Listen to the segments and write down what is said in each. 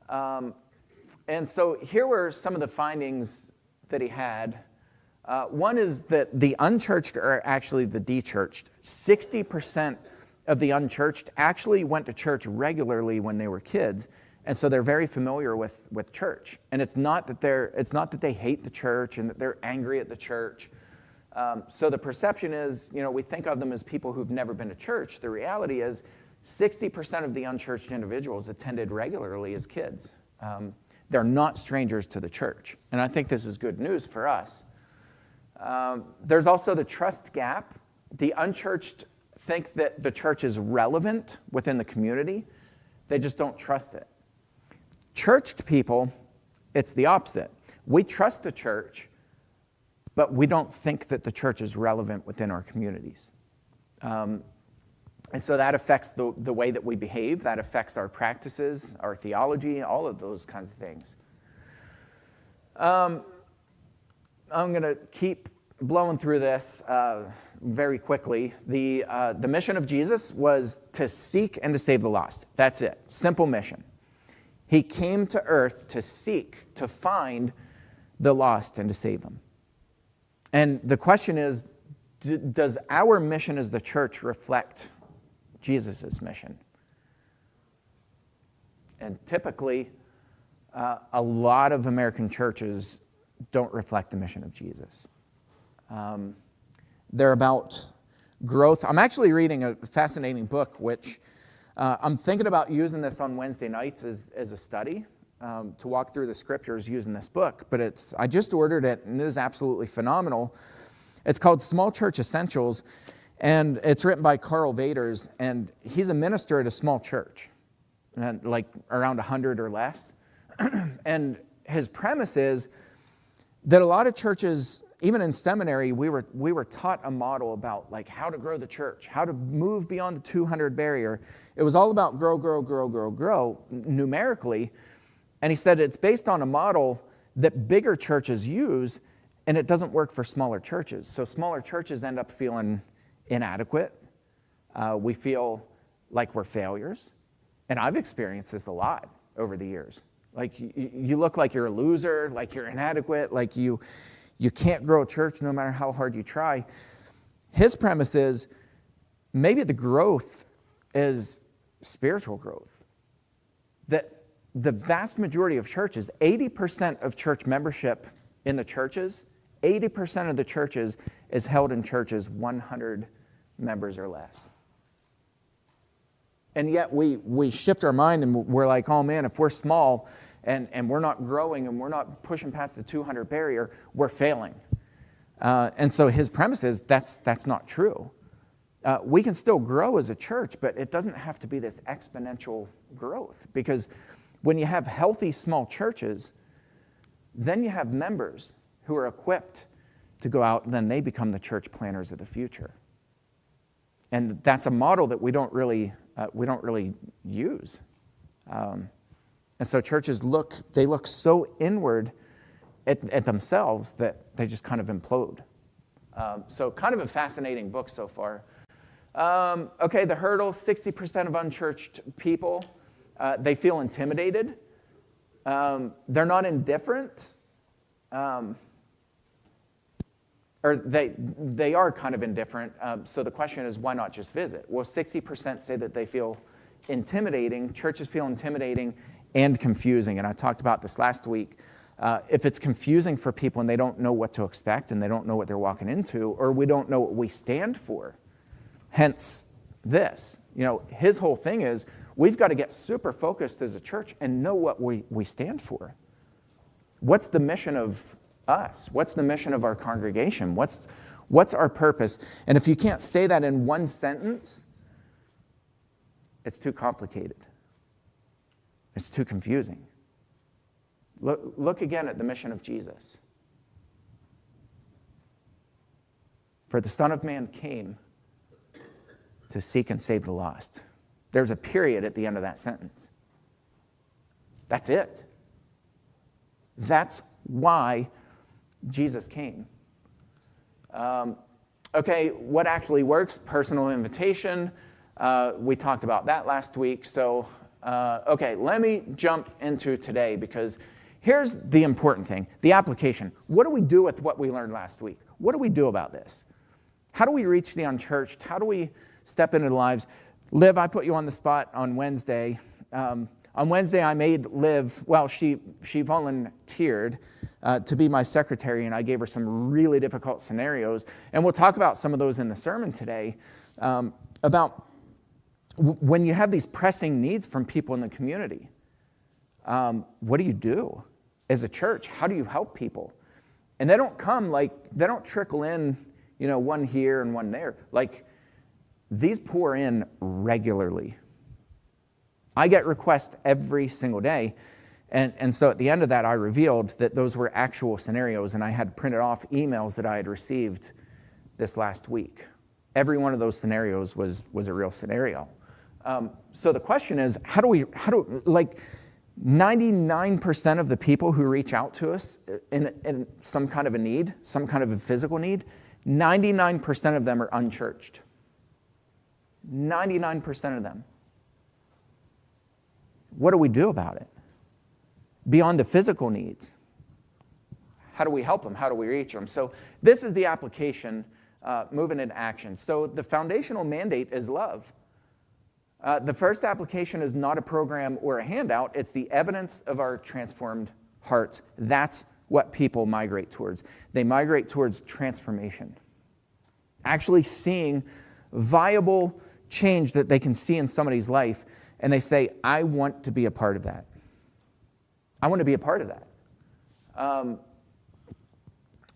And so here were some of the findings that he had. One is that the unchurched are actually the dechurched. 60% of the unchurched actually went to church regularly when they were kids, and so they're very familiar with church. And it's not that they hate the church and that they're angry at the church. So the perception is, we think of them as people who've never been to church. The reality is 60% of the unchurched individuals attended regularly as kids. They're not strangers to the church. And I think this is good news for us. There's also the trust gap. The unchurched think that the church is relevant within the community. They just don't trust it. Churched people, it's the opposite. We trust the church, but we don't think that the church is relevant within our communities. And so that affects the way that we behave. That affects our practices, our theology, all of those kinds of things. I'm going to keep blowing through this very quickly. The mission of Jesus was to seek and to save the lost. That's it. Simple mission. He came to earth to seek, to find the lost and to save them. And the question is, does our mission as the church reflect Jesus' mission? And typically, a lot of American churches don't reflect the mission of Jesus. They're about growth. I'm actually reading a fascinating book, which I'm thinking about using this on Wednesday nights as a study, to walk through the scriptures using this book. But I just ordered it, and it is absolutely phenomenal. It's called Small Church Essentials, and it's written by Carl Vaders, and he's a minister at a small church, and like around 100 or less. And his premise is that a lot of churches, even in seminary, we were taught a model about like how to grow the church, how to move beyond the 200 barrier. It was all about grow numerically. And he said it's based on a model that bigger churches use, and it doesn't work for smaller churches. So smaller churches end up feeling inadequate. We feel like we're failures. And I've experienced this a lot over the years. Like you look like you're a loser, like you're inadequate, like you can't grow a church no matter how hard you try. His premise is maybe the growth is spiritual growth. That the vast majority of churches, 80% of church membership in the churches, 80% of the churches is held in churches 100 members or less. And yet we shift our mind and we're like, oh man, if we're small and we're not growing and we're not pushing past the 200 barrier, we're failing. And so his premise is that's not true. We can still grow as a church, but it doesn't have to be this exponential growth. Because when you have healthy small churches, then you have members who are equipped to go out, and then they become the church planners of the future. And that's a model that we don't really use. And so churches look so inward at themselves that they just kind of implode. So kind of a fascinating book so far. Okay, the hurdle, 60% of unchurched people, they feel intimidated. They're not indifferent. Or they are kind of indifferent. So the question is, why not just visit? Well, 60% say that they feel intimidating. Churches feel intimidating and confusing. And I talked about this last week. If it's confusing for people and they don't know what to expect and they don't know what they're walking into, or we don't know what we stand for, hence this. His whole thing is we've got to get super focused as a church and know what we stand for. What's the mission of us? What's the mission of our congregation? What's our purpose? And if you can't say that in one sentence, it's too complicated. It's too confusing. Look again at the mission of Jesus. For the Son of Man came to seek and save the lost. There's a period at the end of that sentence. That's it. That's why Jesus came. Okay, what actually works? Personal invitation. We talked about that last week. So Okay, let me jump into today because here's the important thing, the application. What do we do with what we learned last week? What do we do about this? How do we reach the unchurched? How do we step into their lives? Liv, I put you on the spot on Wednesday. On Wednesday, I made Liv, well, she volunteered to be my secretary, and I gave her some really difficult scenarios. And we'll talk about some of those in the sermon today, about when you have these pressing needs from people in the community. What do you do as a church? How do you help people? And they don't trickle in, one here and one there. Like, these pour in regularly. I get requests every single day. And so at the end of that, I revealed that those were actual scenarios, and I had printed off emails that I had received this last week. Every one of those scenarios was a real scenario. So the question is, how do 99% of the people who reach out to us in some kind of a need, some kind of a physical need, 99% of them are unchurched. 99% of them. What do we do about it? Beyond the physical needs, how do we help them? How do we reach them? So this is the application, moving into action. So the foundational mandate is love. The first application is not a program or a handout. It's the evidence of our transformed hearts. That's what people migrate towards. They migrate towards transformation. Actually seeing viable change that they can see in somebody's life, and they say, I want to be a part of that. I want to be a part of that.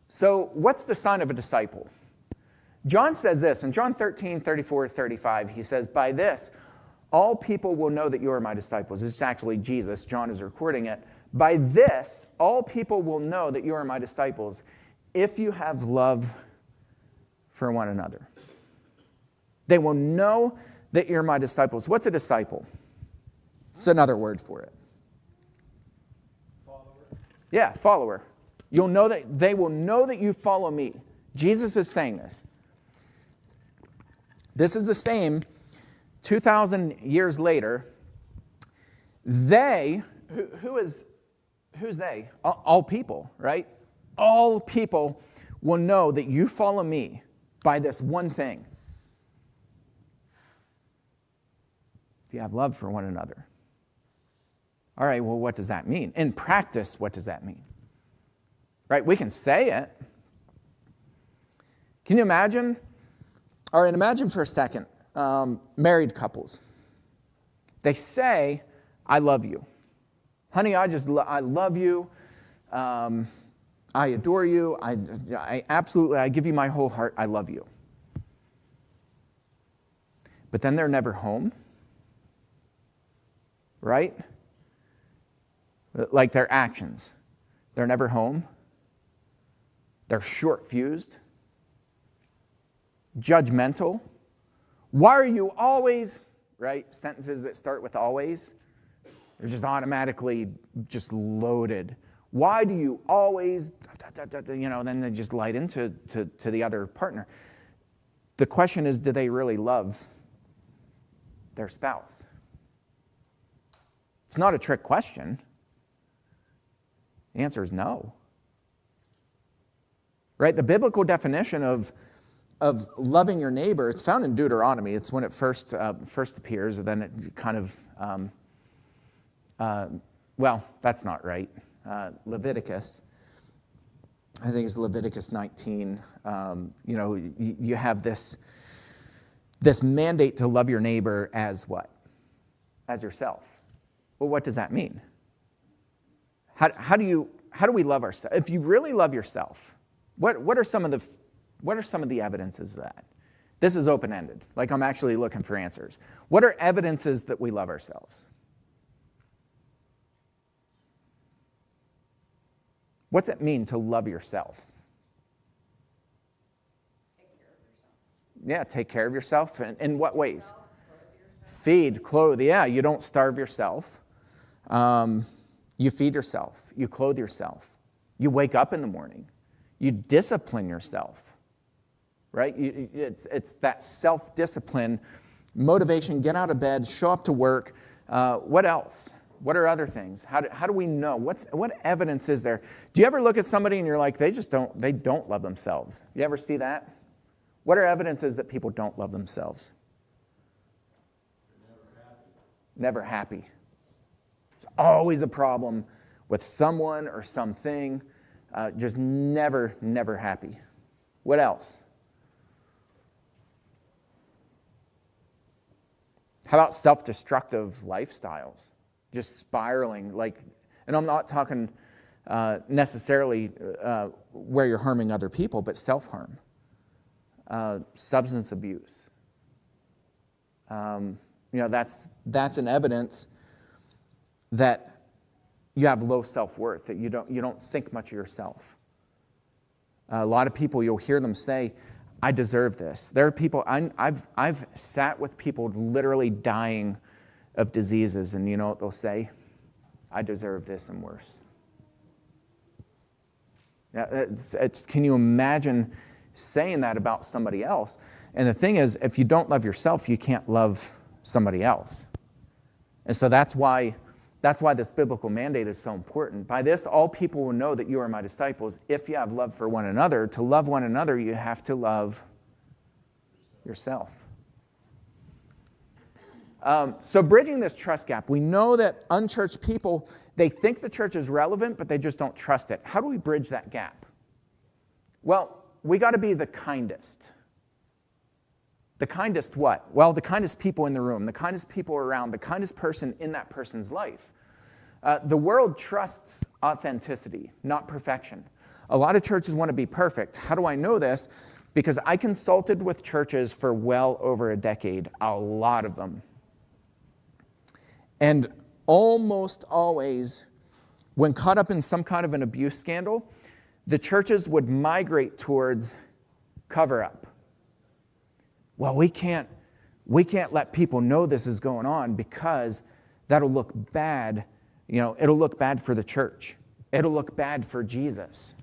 So what's the sign of a disciple? John says this, in John 13, 34, 35, he says, by this, all people will know that you are my disciples. This is actually Jesus. John is recording it. By this, all people will know that you are my disciples if you have love for one another. They will know that you're my disciples. What's a disciple? It's another word for it. Follower. Yeah, follower. You'll know that they will know that you follow me. Jesus is saying this. This is the same 2,000 years later. They, who's they? All people, right? All people will know that you follow me by this one thing. If you have love for one another. All right, well, what does that mean? In practice, what does that mean? Right, we can say it. Can you imagine? All right, imagine for a second, married couples. They say, I love you. Honey, I love you. I adore you. I absolutely, I give you my whole heart. I love you. But then they're never home. Right? Like their actions. They're never home. They're short-fused. Judgmental. Why are you always, right? Sentences that start with always. They're just automatically just loaded. Why do you always, then they just light into the other partner. The question is, do they really love their spouse? It's not a trick question. The answer is no. Right? The biblical definition of loving your neighbor, it's found in Deuteronomy. It's when it first appears, and then it kind of, well, that's not right. Leviticus. I think it's Leviticus 19. You have this mandate to love your neighbor as what? As yourself. Well, what does that mean? How do we love ourselves? If you really love yourself, what are some of the evidences of that? This is open-ended. Like, I'm actually looking for answers. What are evidences that we love ourselves? What's it mean to love yourself? Take care of yourself. Yeah, take care of yourself. In what ways? Feed, clothe. Yeah, you don't starve yourself. You feed yourself. You clothe yourself. You wake up in the morning. You discipline yourself. Right? It's that self-discipline, motivation, get out of bed, show up to work, What else? What are other things? How do we know? What evidence is there? Do you ever look at somebody and you're like, they don't love themselves? You ever see that? What are evidences that people don't love themselves? Never happy. There's always a problem with someone or something. Just never happy. What else? How about self-destructive lifestyles? Just spiraling, and I'm not talking necessarily where you're harming other people, but self-harm, substance abuse. That's an evidence that you have low self-worth, that you don't think much of yourself. A lot of people, you'll hear them say, "I deserve this." There are people I've sat with people literally dying of diseases, and you know what they'll say? "I deserve this and worse." Can you imagine saying that about somebody else? And the thing is, if you don't love yourself, you can't love somebody else. And so that's why this biblical mandate is so important. By this, all people will know that you are my disciples if you have love for one another. To love one another, you have to love yourself. So bridging this trust gap, we know that unchurched people, they think the church is relevant, but they just don't trust it. How do we bridge that gap? Well, we got to be the kindest. The kindest what? Well, the kindest people in the room, the kindest people around, the kindest person in that person's life. The world trusts authenticity, not perfection. A lot of churches want to be perfect. How do I know this? Because I consulted with churches for well over a decade, a lot of them. And almost always, when caught up in some kind of an abuse scandal, the churches would migrate towards cover-up. Well, we can't let people know this is going on because that'll look bad. It'll look bad for the church. It'll look bad for Jesus.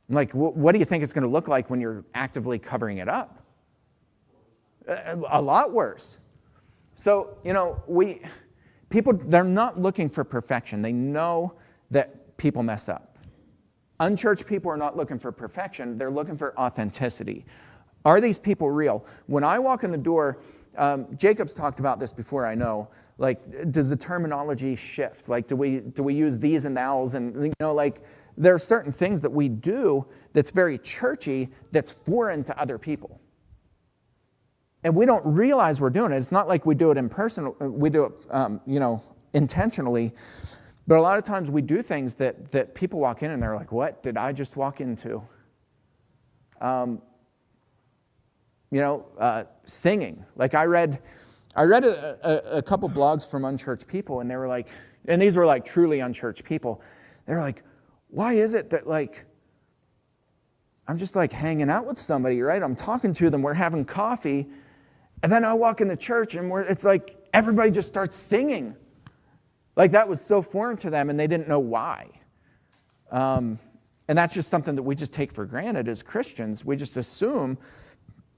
I'm like, what do you think it's going to look like when you're actively covering it up? A lot worse. So, people, they're not looking for perfection. They know that people mess up. Unchurched people are not looking for perfection. They're looking for authenticity. Are these people real? When I walk in the door, Jacob's talked about this before, I know. Does the terminology shift? Do we use these and thous? And, there are certain things that we do that's very churchy that's foreign to other people. And we don't realize we're doing it. It's not like we do it we do it, intentionally. But a lot of times we do things that people walk in and they're like, what did I just walk into? Singing. I read a couple blogs from unchurched people, and they were like, and these were truly unchurched people. They were like, why is it that I'm just hanging out with somebody, right? I'm talking to them, we're having coffee, and then I walk in the church and it's like everybody just starts singing. That was so foreign to them, and they didn't know why. And that's just something that we just take for granted as Christians. We just assume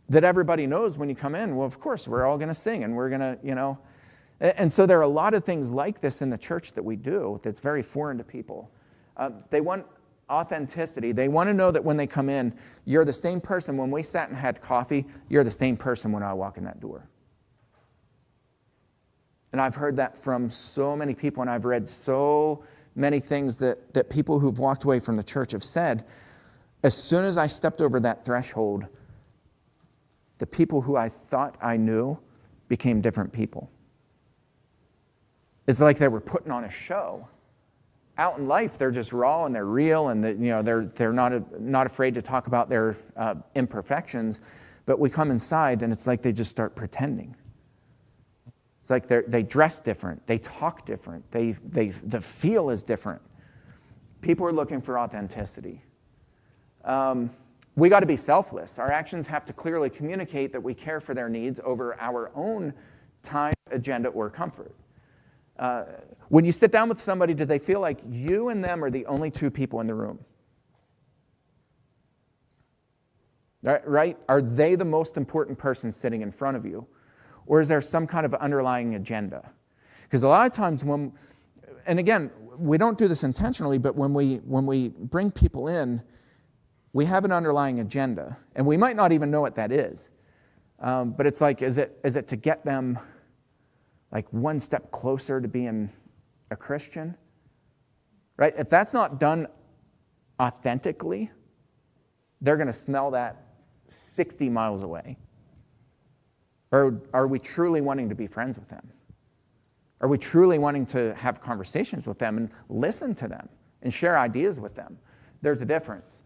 that everybody knows when you come in, well, of course, we're all going to sing, and we're going to, And so there are a lot of things like this in the church that we do that's very foreign to people. They want authenticity. They want to know that when they come in, you're the same person. When we sat and had coffee, you're the same person when I walk in that door. And I've heard that from so many people, and I've read so many things that people who've walked away from the church have said. As soon as I stepped over that threshold, the people who I thought I knew became different people. It's like they were putting on a show. Out in life, they're just raw and they're real, and they're not afraid to talk about their imperfections. But we come inside, and it's like they just start pretending. It's like they dress different, they talk different, the feel is different. People are looking for authenticity. We got to be selfless. Our actions have to clearly communicate that we care for their needs over our own time, agenda, or comfort. When you sit down with somebody, do they feel like you and them are the only two people in the room? Right? Are they the most important person sitting in front of you? Or is there some kind of underlying agenda? Because a lot of times and again, we don't do this intentionally, but when we bring people in, we have an underlying agenda, and we might not even know what that is. But it's like, is it to get them like one step closer to being a Christian? Right? If that's not done authentically, they're going to smell that 60 miles away. Or are we truly wanting to be friends with them? Are we truly wanting to have conversations with them and listen to them and share ideas with them? There's a difference.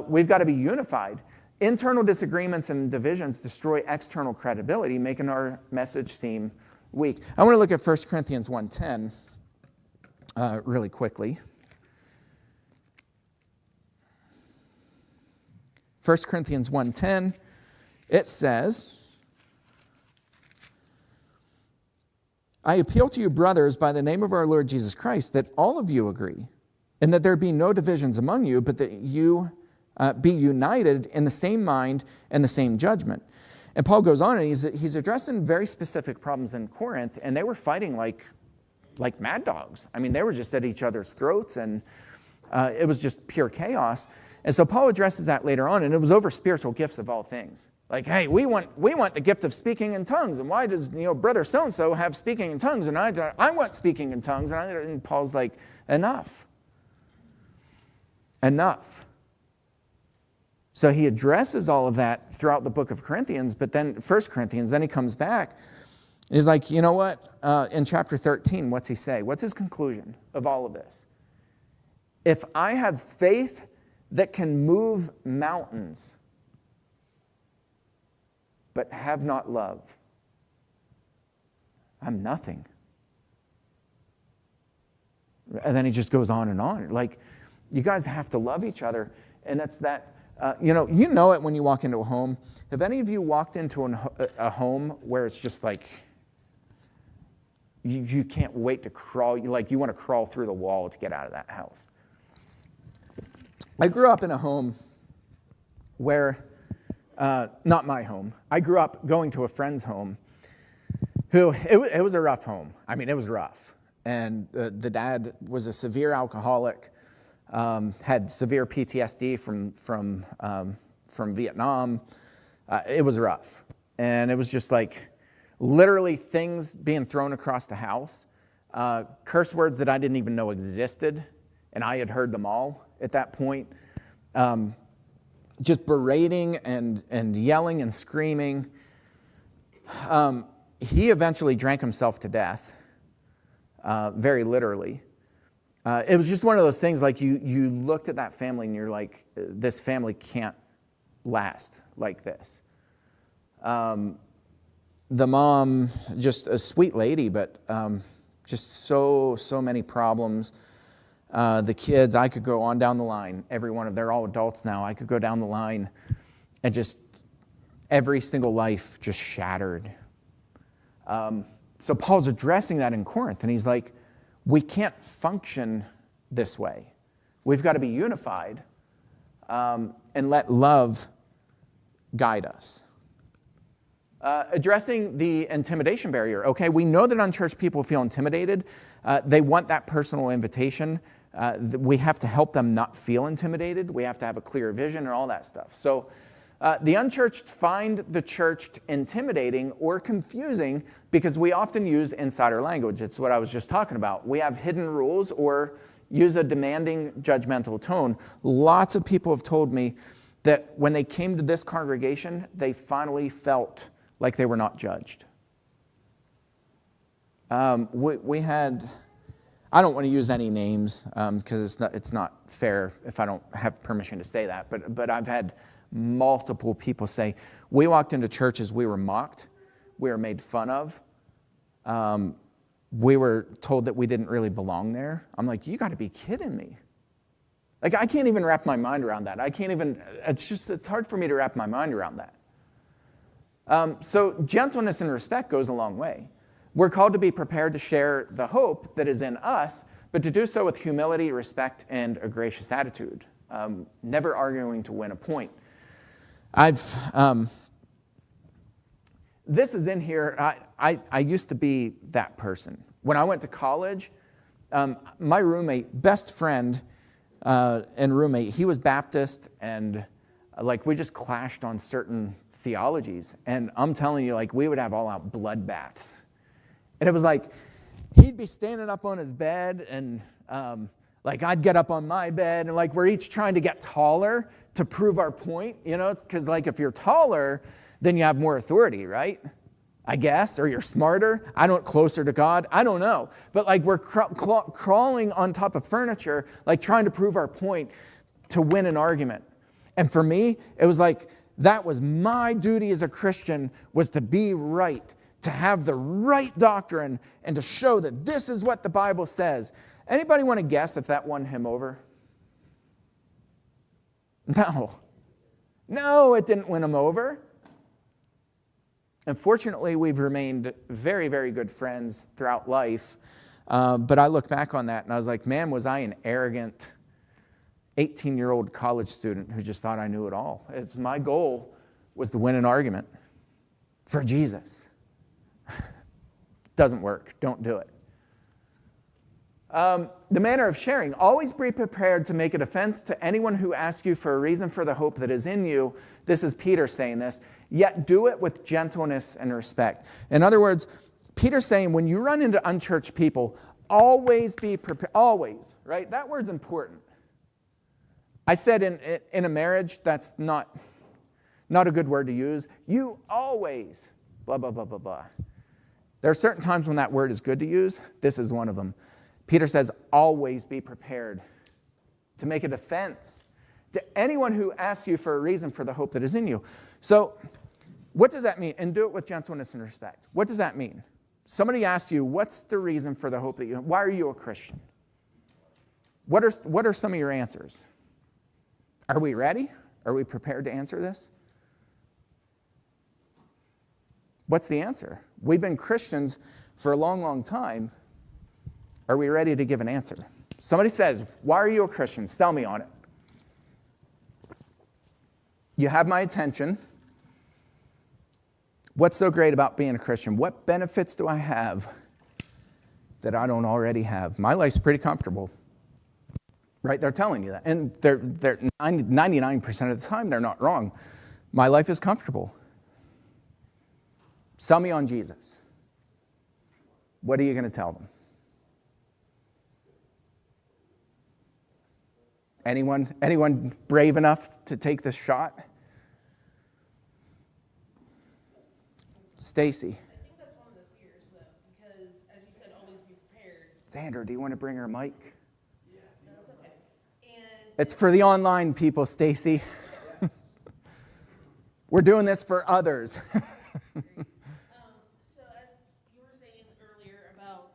We've got to be unified. Internal disagreements and divisions destroy external credibility, making our message seem weak. I want to look at 1 Corinthians 1:10 really quickly. 1 Corinthians 1:10, it says, I appeal to you, brothers, by the name of our Lord Jesus Christ, that all of you agree, and that there be no divisions among you, but that you be united in the same mind and the same judgment. And Paul goes on, and he's addressing very specific problems in Corinth, and they were fighting like mad dogs. I mean, they were just at each other's throats, and it was just pure chaos. And so Paul addresses that later on, and it was over spiritual gifts of all things. Like, hey, we want the gift of speaking in tongues, and why does brother so-and-so have speaking in tongues, and I want speaking in tongues, and Paul's like, enough. So he addresses all of that throughout the book of Corinthians, but then 1 Corinthians, then he comes back, and he's like, you know what, in chapter 13, what's he say? What's his conclusion of all of this? If I have faith that can move mountains, but have not love, I'm nothing. And then he just goes on and on. Like, you guys have to love each other. And that's that, you know it when you walk into a home. Have any of you walked into a home where it's just like, you can't wait to crawl, you want to crawl through the wall to get out of that house? I grew up in a home where, not my home. I grew up going to a friend's home who, it was a rough home. I mean, it was rough. And the dad was a severe alcoholic, had severe PTSD from Vietnam. It was rough. And it was just like literally things being thrown across the house, curse words that I didn't even know existed, and I had heard them all at that point. Just berating and yelling and screaming. He eventually drank himself to death, very literally. It was just one of those things, like you looked at that family and you're like, this family can't last like this. The mom, just a sweet lady, but just so many problems. The kids, I could go on down the line. Every one of they're all adults now. I could go down the line and just every single life just shattered. So Paul's addressing that in Corinth, and he's like, we can't function this way. We've got to be unified and let love guide us. Addressing the intimidation barrier. Okay, we know that unchurched people feel intimidated. They want that personal invitation. We have to help them not feel intimidated. We have to have a clear vision and all that stuff. So the unchurched find the churched intimidating or confusing because we often use insider language. It's what I was just talking about. We have hidden rules or use a demanding, judgmental tone. Lots of people have told me that when they came to this congregation, they finally felt like they were not judged. We had, I don't want to use any names because it's not fair if I don't have permission to say that, but I've had multiple people say, we walked into churches, we were mocked, we were made fun of, we were told that we didn't really belong there. I'm like, you got to be kidding me. Like, I can't even wrap my mind around that. It's hard for me to wrap my mind around that. So gentleness and respect goes a long way. We're called to be prepared to share the hope that is in us, but to do so with humility, respect, and a gracious attitude. Never arguing to win a point. This is in here. I used to be that person When I went to college, my roommate, best friend and roommate, he was Baptist, and we just clashed on certain theologies. And I'm telling you, we would have all-out bloodbaths. And it was he'd be standing up on his bed, and I'd get up on my bed, and we're each trying to get taller to prove our point, because if you're taller, then you have more authority, right? I guess, or you're smarter, closer to God, I don't know. But we're crawling on top of furniture, trying to prove our point to win an argument. And for me, it was that was my duty as a Christian, was to be right, to have the right doctrine, and to show that this is what the Bible says. Anybody want to guess if that won him over? No, it didn't win him over. Unfortunately, we've remained very, very good friends throughout life. But I look back on that and I was man, was I an arrogant 18-year-old college student who just thought I knew it all. My goal was to win an argument for Jesus. Doesn't work. Don't do it. The manner of sharing. Always be prepared to make a defense to anyone who asks you for a reason for the hope that is in you. This is Peter saying this. Yet do it with gentleness and respect. In other words, Peter's saying when you run into unchurched people, always be prepared. Always, right? That word's important. I said in a marriage, that's not a good word to use. You always, blah, blah, blah, blah, blah. There are certain times when that word is good to use. This is one of them. Peter says, always be prepared to make a defense to anyone who asks you for a reason for the hope that is in you. So what does that mean? And do it with gentleness and respect. What does that mean? Somebody asks you, what's the reason for the hope that you have? Why are you a Christian? What are some of your answers? Are we ready? Are we prepared to answer this? What's the answer? We've been Christians for a long, long time. Are we ready to give an answer? Somebody says, why are you a Christian? Sell me on it. You have my attention. What's so great about being a Christian? What benefits do I have that I don't already have? My life's pretty comfortable. Right? They're telling you that. And they're 99% of the time, they're not wrong. My life is comfortable. Sell me on Jesus. What are you going to tell them? Anyone brave enough to take this shot? Stacy. I think that's one of the fears, though, because as you said, always be prepared. Xander, do you want to bring her a mic? Yeah. No, it's okay. And it's for the online people, Stacy. We're doing this for others. So as you were saying earlier about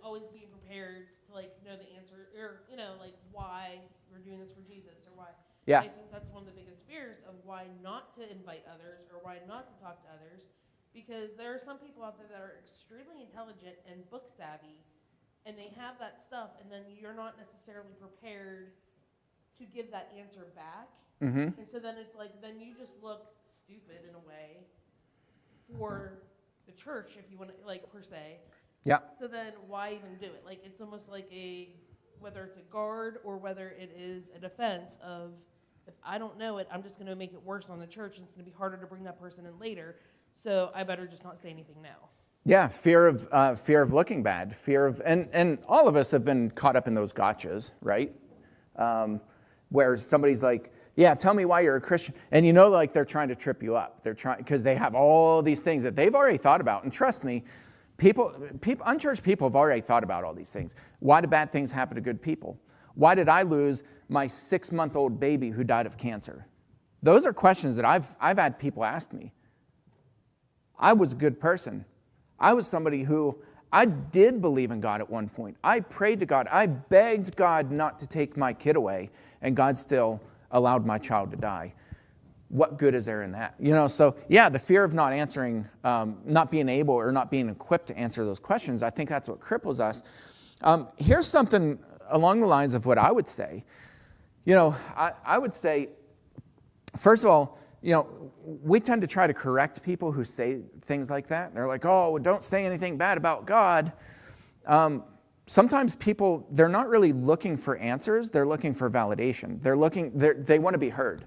always being prepared to know the answer, or why we're doing this for Jesus, or why. Yeah. I think that's one of the biggest fears of why not to invite others or why not to talk to others, because there are some people out there that are extremely intelligent and book savvy, and they have that stuff, and then you're not necessarily prepared to give that answer back. Mm-hmm. And so then it's then you just look stupid in a way for the church, if you want to, per se. Yeah. So then why even do it? It's almost whether it's a guard or whether it is a defense of, if I don't know it, I'm just going to make it worse on the church, and it's going to be harder to bring that person in later. So I better just not say anything now. Yeah, fear of looking bad, and all of us have been caught up in those gotchas, right? Where somebody's yeah, tell me why you're a Christian. And they're trying to trip you up. They're trying, because they have all these things that they've already thought about. And trust me, unchurched people have already thought about all these things. Why do bad things happen to good people? Why did I lose my 6-month-old baby who died of cancer? Those are questions that I've had people ask me. I was a good person. I was somebody who, I did believe in God at one point. I prayed to God. I begged God not to take my kid away, and God still allowed my child to die. What good is there in that? So yeah, the fear of not answering, not being able or not being equipped to answer those questions, I think that's what cripples us. Here's something along the lines of what I would say. I would say, first of all, we tend to try to correct people who say things like that. They're like, oh, don't say anything bad about God. Sometimes people, they're not really looking for answers. They're looking for validation. They want to be heard.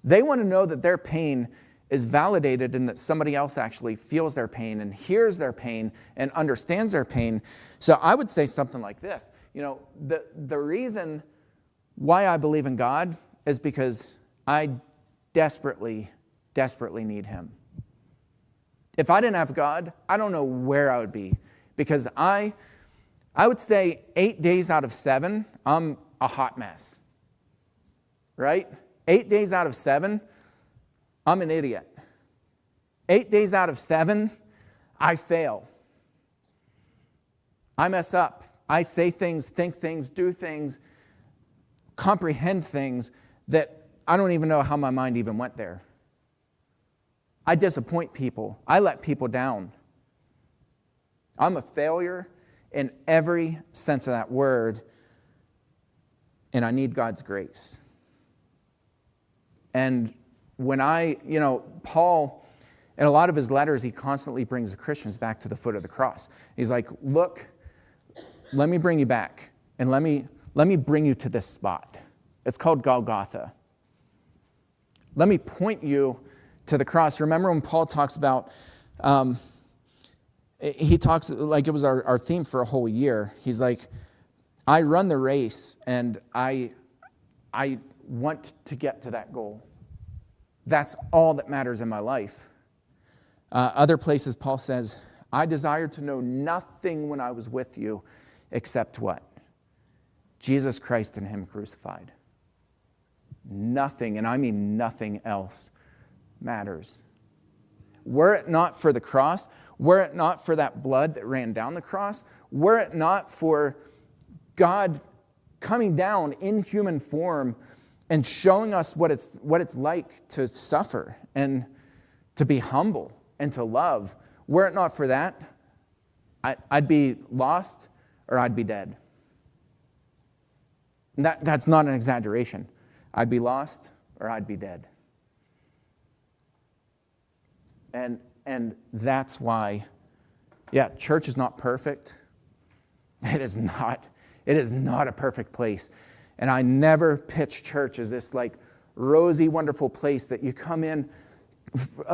They want to know that their pain is validated and that somebody else actually feels their pain and hears their pain and understands their pain. So I would say something like this. The reason why I believe in God is because I desperately, desperately need him. If I didn't have God, I don't know where I would be, because I would say 8 days out of 7, I'm a hot mess, right? 8 days out of 7, I'm an idiot. 8 days out of 7, I fail. I mess up. I say things, think things, do things, comprehend things that I don't even know how my mind even went there. I disappoint people. I let people down. I'm a failure in every sense of that word, and I need God's grace. And when Paul, in a lot of his letters, he constantly brings the Christians back to the foot of the cross. He's like, look, let me bring you back, and let me bring you to this spot. It's called Golgotha. Let me point you to the cross. Remember when Paul talks about, he talks like it was our theme for a whole year. He's like, I run the race and I want to get to that goal. That's all that matters in my life. Other places Paul says, I desired to know nothing when I was with you except what? Jesus Christ and him crucified. Nothing, and I mean nothing else, matters. Were it not for the cross, were it not for that blood that ran down the cross, were it not for God coming down in human form and showing us what it's like to suffer and to be humble and to love, were it not for that, I'd be lost or I'd be dead. And that's not an exaggeration. I'd be lost or I'd be dead. And that's why, church is not perfect. It is not a perfect place. And I never pitch church as this like rosy, wonderful place that you come in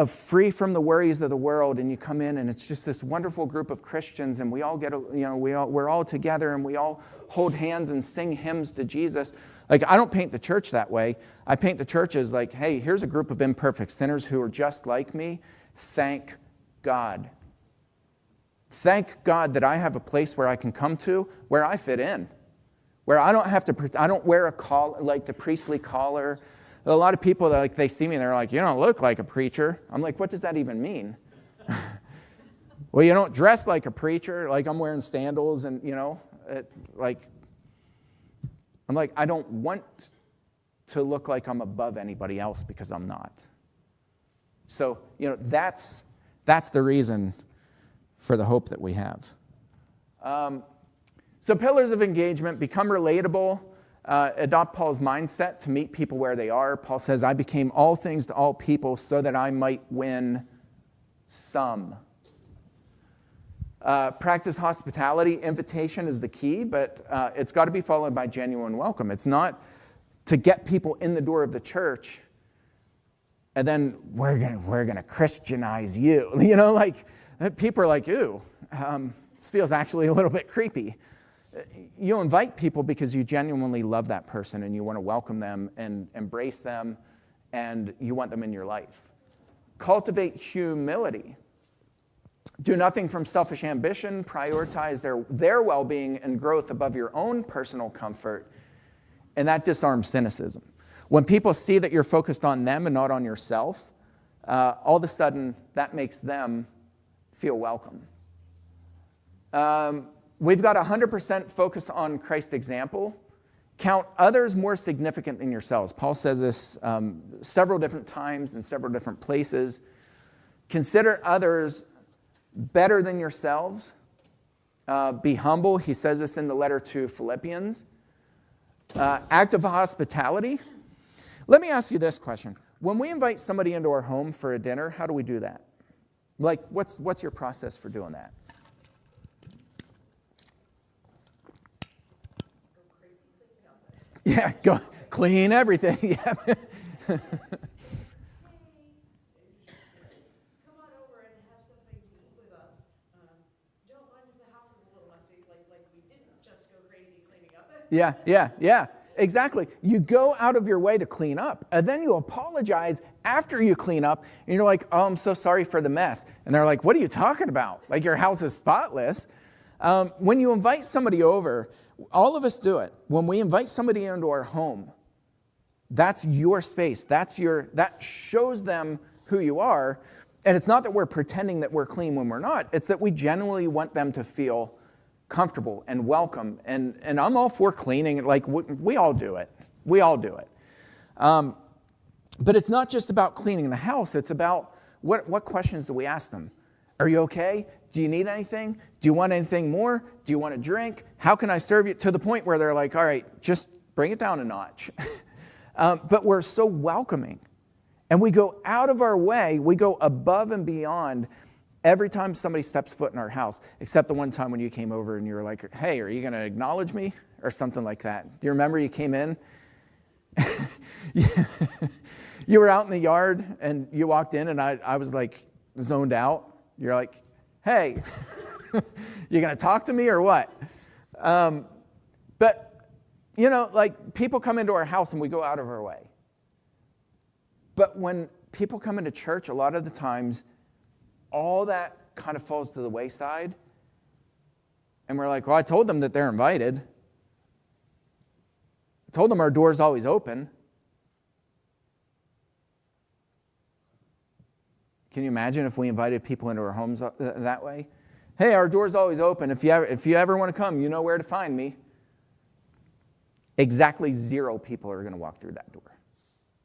free from the worries of the world, and you come in and it's just this wonderful group of Christians, and we all get, we're all together and we all hold hands and sing hymns to Jesus. Like, I don't paint the church that way. I paint the church as like, hey, here's a group of imperfect sinners who are just like me. Thank God. Thank God that I have a place where I can come to, where I fit in, where I don't wear a collar, like the priestly collar. A lot of people, they see me and they're like, you don't look like a preacher. I'm like, what does that even mean? Well, you don't dress like a preacher. Like, I'm wearing sandals and, it's like, I'm like, I don't want to look like I'm above anybody else because I'm not. So, that's the reason for the hope that we have. So pillars of engagement: become relatable. Adopt Paul's mindset to meet people where they are. Paul says, I became all things to all people so that I might win some. Practice hospitality. Invitation is the key, but it's got to be followed by genuine welcome. It's not to get people in the door of the church and then we're gonna Christianize you. People are like, ew, this feels actually a little bit creepy. You invite people because you genuinely love that person and you want to welcome them and embrace them and you want them in your life. Cultivate humility. Do nothing from selfish ambition. Prioritize their well-being and growth above your own personal comfort, and that disarms cynicism. When people see that you're focused on them and not on yourself, all of a sudden that makes them feel welcome. We've got 100% focus on Christ's example. Count others more significant than yourselves. Paul says this several different times in several different places. Consider others better than yourselves. Be humble. He says this in the letter to Philippians. Act of hospitality. Let me ask you this question. When we invite somebody into our home for a dinner, how do we do that? Like, what's your process for doing that? Yeah, go clean everything. Yeah. Yeah, exactly. You go out of your way to clean up, and then you apologize after you clean up, and you're like, oh, I'm so sorry for the mess. And they're like, what are you talking about? Like, your house is spotless. When you invite somebody over, all of us do it. When we invite somebody into our home, that's your space. That shows them who you are. And it's not that we're pretending that we're clean when we're not. It's that we genuinely want them to feel comfortable and welcome. And I'm all for cleaning. Like, we all do it. We all do it. But it's not just about cleaning the house. It's about what questions do we ask them? Are you okay? Do you need anything? Do you want anything more? Do you want a drink? How can I serve you? To the point where they're like, all right, just bring it down a notch. But we're so welcoming. And we go out of our way. We go above and beyond every time somebody steps foot in our house, except the one time when you came over and you were like, hey, are you going to acknowledge me? Or something like that. Do you remember you came in? You were out in the yard and you walked in and I was like zoned out. You're like, hey, you going to talk to me or what? But, like, people come into our house and we go out of our way. But when people come into church, a lot of the times, all that kind of falls to the wayside. And we're like, well, I told them that they're invited. I told them our door's always open. Can you imagine if we invited people into our homes that way? Hey, our door's always open. If you ever want to come, you know where to find me. Exactly 0 people are going to walk through that door.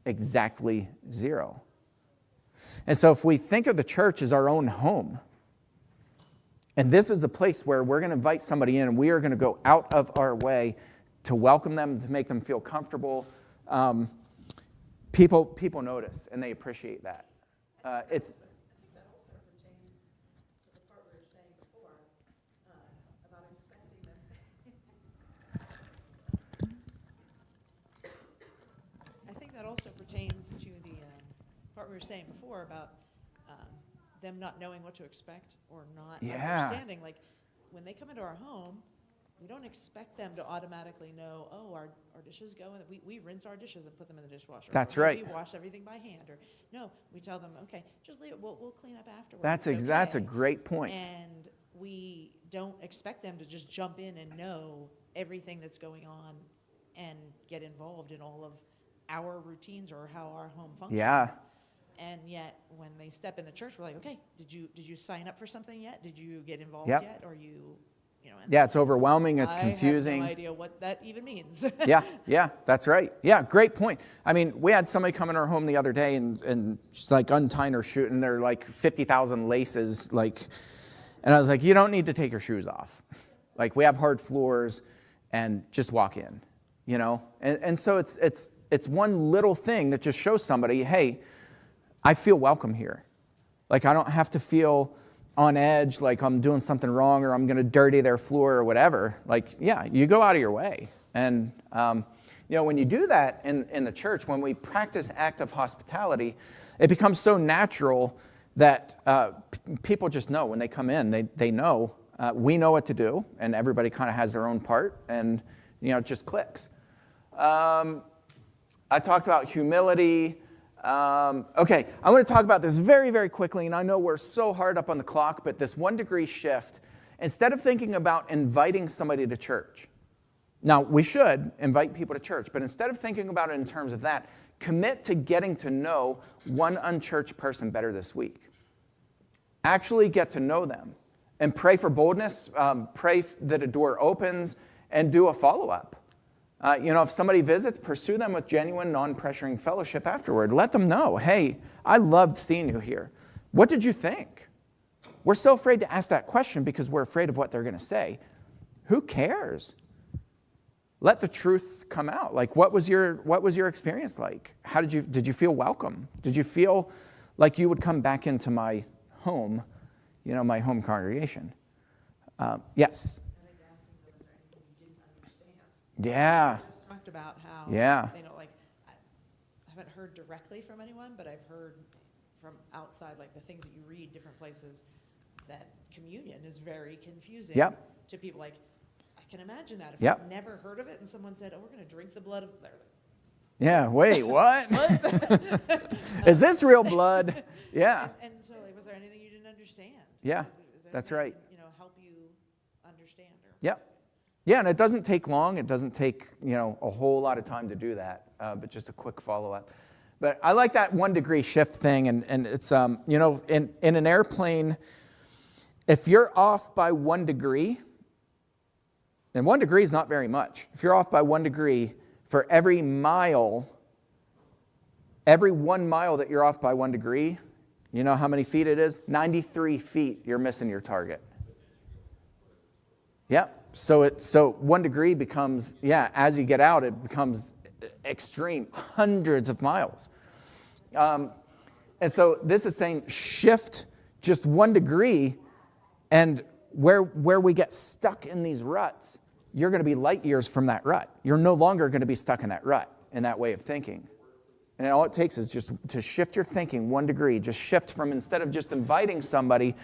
Exactly 0. And so if we think of the church as our own home, and this is the place where we're going to invite somebody in and we are going to go out of our way to welcome them, to make them feel comfortable, people notice and they appreciate that. I think that also pertains to the part we were saying before about expecting them. I think that also pertains to the part we were saying before about them not knowing what to expect or not understanding. Like, when they come into our home, we don't expect them to automatically know, oh, our dishes go in. We rinse our dishes and put them in the dishwasher. That's or right. We wash everything by hand. Or no, we tell them, okay, just leave it. We'll clean up afterwards. That's a great point. And we don't expect them to just jump in and know everything that's going on and get involved in all of our routines or how our home functions. Yeah. And yet, when they step in the church, we're like, okay, did you sign up for something yet? Did you get involved yet? Or Yeah, it's overwhelming. It's confusing. I have no idea what that even means. Yeah, that's right. Yeah, great point. I mean, we had somebody come in our home the other day and she's like untying her shoe, and they're like 50,000 laces, and I was like, you don't need to take your shoes off. Like, we have hard floors, and just walk in, And so it's one little thing that just shows somebody, hey, I feel welcome here. Like, I don't have to feel on edge, like I'm doing something wrong or I'm going to dirty their floor or whatever. Like, yeah, you go out of your way. And, when you do that in the church, when we practice active hospitality, it becomes so natural that people just know when they come in, they know, we know what to do, and everybody kind of has their own part, and, it just clicks. I talked about humility. Okay, I'm going to talk about this very, very quickly, and I know we're so hard up on the clock, but this 1 degree shift, instead of thinking about inviting somebody to church, now we should invite people to church, but instead of thinking about it in terms of that, commit to getting to know one unchurched person better this week. Actually get to know them, and pray for boldness, pray that a door opens, and do a follow-up. If somebody visits, pursue them with genuine, non-pressuring fellowship afterward. Let them know, hey, I loved seeing you here. What did you think? We're so afraid to ask that question because we're afraid of what they're going to say. Who cares? let the truth come out. Like, what was your experience like? How did you feel welcome? Did you feel like you would come back into my home, my home congregation? Yes. I think asking them, is there anything you didn't understand? Yeah. We just talked about how, Yeah. I haven't heard directly from anyone, but I've heard from outside, like the things that you read different places, that communion is very confusing to people. Like, I can imagine that if I've never heard of it and someone said, oh, we're going to drink the blood of, they're like, yeah, wait, what? Is this real blood? Yeah. And so, like, was there anything you didn't understand? Yeah, Is there that's anything, right. help you understand? Or, Yeah, and it doesn't take long. It doesn't take, a whole lot of time to do that, but just a quick follow-up. But I like that 1 degree shift thing, and it's, in an airplane, if you're off by 1 degree, and 1 degree is not very much. If you're off by 1 degree, for every 1 mile that you're off by 1 degree, you know how many feet it is? 93 feet you're missing your target. Yep. So 1 degree becomes, as you get out, it becomes extreme, hundreds of miles. And so this is saying shift just 1 degree, and where we get stuck in these ruts, you're going to be light years from that rut. You're no longer going to be stuck in that rut, in that way of thinking. And all it takes is just to shift your thinking 1 degree, just shift from, instead of just inviting somebody,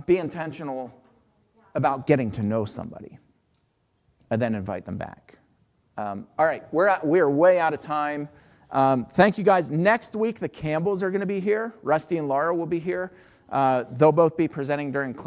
be intentional about getting to know somebody and then invite them back. All right, we're way out of time. Thank you guys. Next week, the Campbells are going to be here. Rusty and Laura will be here. They'll both be presenting during class.